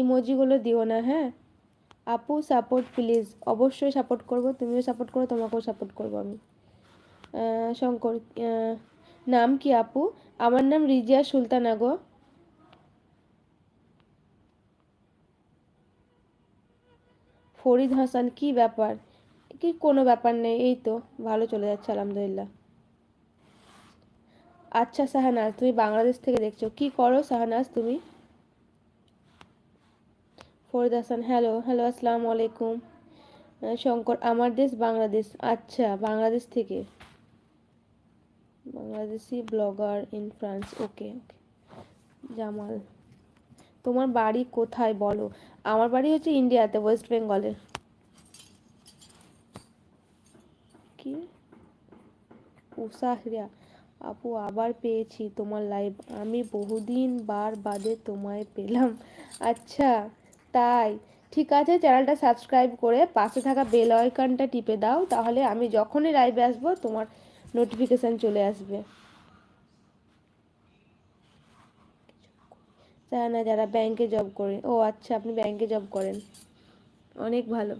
ইমোজিগুলো দিও না, হ্যাঁ আপু। সাপোর্ট প্লিজ, অবশ্যই সাপোর্ট করব, তুমিও সাপোর্ট করো, তোমাকেও সাপোর্ট করব আমি। শঙ্কর, আহ, নাম কি আপু? আমার নাম রিজিয়া সুলতানা গো। ফরিদ হাসান, কি ব্যাপার? কি কোনো ব্যাপার নেই, এই তো ভালো চলে যাচ্ছে আলহামদুলিল্লাহ। আচ্ছা শাহনাজ, তুমি বাংলাদেশ থেকে দেখছো, কি করো শাহনাজ তুমি? ফরিদ হাসান, হ্যালো হ্যালো, আসসালামু আলাইকুম। শঙ্কর, আমার দেশ বাংলাদেশ। আচ্ছা, বাংলাদেশ থেকে। বাংলাদেশি ব্লগার ইন ফ্রান্স, ওকে ওকে। জামাল, তোমার বাড়ি কোথায় বলো? আমার বাড়ি হচ্ছে ইন্ডিয়াতে, ওয়েস্ট বেঙ্গলে। কি? উষাহরিয়া, আপু আবার পেয়েছি তোমার লাইভ, আমি বহুদিন বাদে তোমায় পেলাম। আচ্ছা, তাই? ঠিক আছে, চ্যানেলটা সাবস্ক্রাইব করে পাশে থাকা বেল আইকনটা টিপে দাও, তাহলে আমি যখনই লাইভে আসবো তোমার নোটিফিকেশান চলে আসবে। তাই না, যারা ব্যাংকে জব করে। ও আচ্ছা, আপনি ব্যাংকে জব করেন, অনেক ভালো।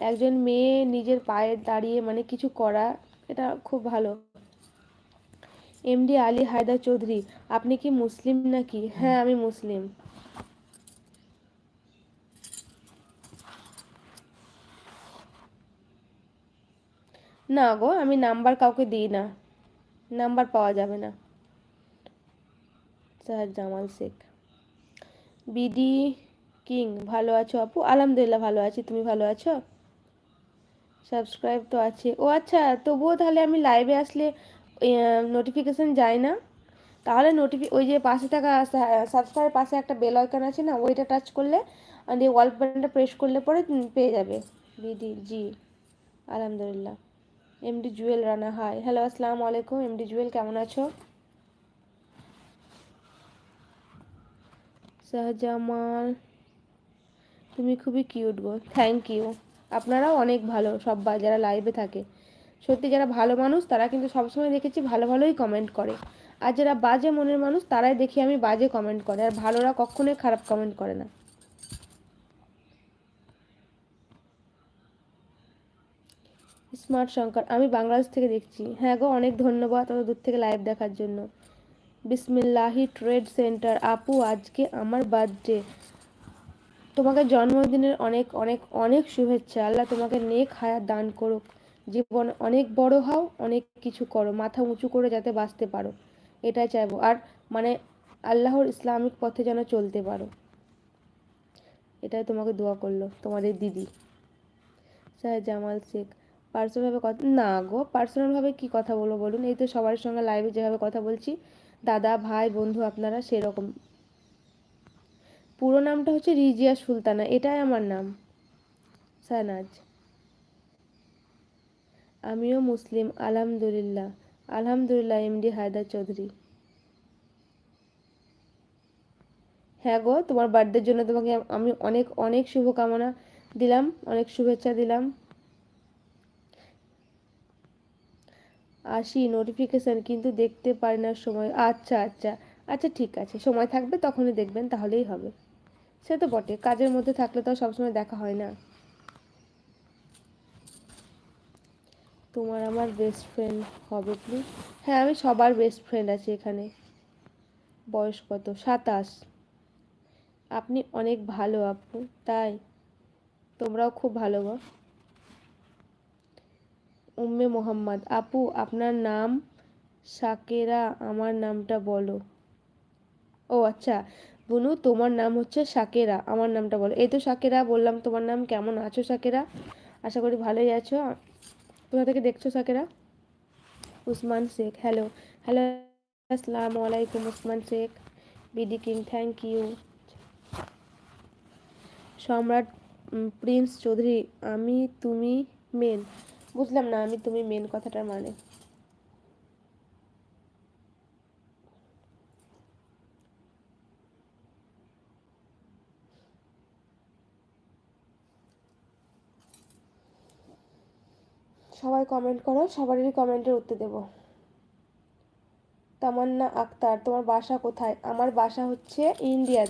একজন মেয়ে নিজের পায়ে দাঁড়িয়ে মানে কিছু করা, এটা খুব ভালো। এমডি আলী হায়দার চৌধুরী, আপনি কি মুসলিম নাকি? হ্যাঁ, আমি মুসলিম। না গো, আমি নাম্বার কাউকে দিই না, নাম্বার পাওয়া যাবে না। Sir Jamal Sheikh, BD king, ভালো আছো আপু? আলহামদুলিল্লাহ ভালো আছি, তুমি ভালো আছো? সাবস্ক্রাইব তো আছে, ও আচ্ছা, তবুও তাহলে আমি লাইভে আসলে নোটিফিকেশান যায় না? তাহলে ওই যে পাশে থাকা সাবস্ক্রাইব পাশে একটা বেল আইকন আছে না, ওইটা টাচ করলে আর দিয়ে ওয়াল বাটনটা প্রেস করলে পরে পেয়ে যাবে। বিডি জি, আলহামদুলিল্লাহ। MD Jewel Rana, hi hello, আসসালামু আলাইকুম এমডি জুয়েল, কেমন আছো? শাহজামাল, তুমি খুবই কিউট গো, থ্যাংক ইউ। আপনারাও অনেক ভালো সব্বাই যারা লাইভে থাকে, সত্যি যারা ভালো মানুষ তারা কিন্তু সবসময় দেখেছি ভালো ভালোই কমেন্ট করে। আর যারা বাজে মনের মানুষ তারাই দেখি আমি বাজে কমেন্ট করে, আর ভালোরা কখনোই খারাপ কমেন্ট করে না। স্মার্ট শঙ্কর, আমি বাংলাদেশ থেকে দেখছি। হ্যাঁ গো, অনেক ধন্যবাদ অত দূর থেকে লাইভ দেখার জন্য। বিসমিল্লাহি ট্রেড সেন্টার, আপু আজকে আমার বার্থডে, তোমাকে জন্মদিনের অনেক অনেক অনেক শুভেচ্ছা। আল্লাহ তোমাকে নেক হায়াত দান করুক, জীবন অনেক বড় হও, অনেক কিছু করো, মাথা উঁচু করে যাতে বাঁচতে পারো, এটাই চাইবো। আর মানে আল্লাহর ইসলামিক পথে যেন চলতে পারো, এটাই তোমাকে দোয়া করলো তোমাদের দিদি। স্যার জামাল শেখ, পার্সোনালভাবে কথা না গো, পার্সোনালভাবে কি কথা বলবো বলুন, এই তো সবার সঙ্গে লাইভে যেভাবে কথা বলছি, দাদা ভাই বন্ধু আপনারা সেরকম। পুরো নামটা হচ্ছে রিজিয়া সুলতানা, এটাই আমার নাম। সানাজ, আমিও মুসলিম আলহামদুলিল্লাহ। আলহামদুলিল্লাহ এমডি হায়দার চৌধুরী। হ্যাঁ গো, তোমার বার্থডের জন্য তোমাকে আমি অনেক অনেক শুভকামনা দিলাম, অনেক শুভেচ্ছা দিলাম। আসি নোটিফিকেশান কিন্তু দেখতে পারি না সময়, আচ্ছা আচ্ছা। আচ্ছা ঠিক আছে, সময় থাকবে তখনই দেখবেন, তাহলেই হবে। সে তো বটে, কাজের মধ্যে থাকলে তো সবসময় দেখা হয় না। তোমার আমার বেস্ট ফ্রেন্ড হবে প্লিজ। হ্যাঁ, আমি সবার বেস্ট ফ্রেন্ড আছি এখানে। বয়স কত? 27। আপনি অনেক ভালো আপু, তাই? তোমরাও খুব ভালো গো। উম্মে মোহাম্মদ, আপু আপনার নাম শাকেরা, আমার নামটা বলো। ও আচ্ছা, বুনু তোমার নাম হচ্ছে শাকেরা, আমার নামটা বলো। এই তো শাকেরা বললাম তোমার নাম, কেমন আছো শাকেরা? আশা করি ভালোই আছো। কোথা থেকে দেখছো শাকেরা? উসমান শেখ, হ্যালো হ্যালো, আসসালামু আলাইকুম Usman Sheikh. BD king, thank you. Samrat Prince Chowdhury, আমি তুমি মেন, বুঝলাম না আমি তুমি মেন কথাটার মানে। সবাই কমেন্ট করো, সবারই কমেন্টের উত্তর দেবো। তামান্না আক্তার, তোমার বাসা কোথায়? আমার বাসা হচ্ছে ইন্ডিয়া।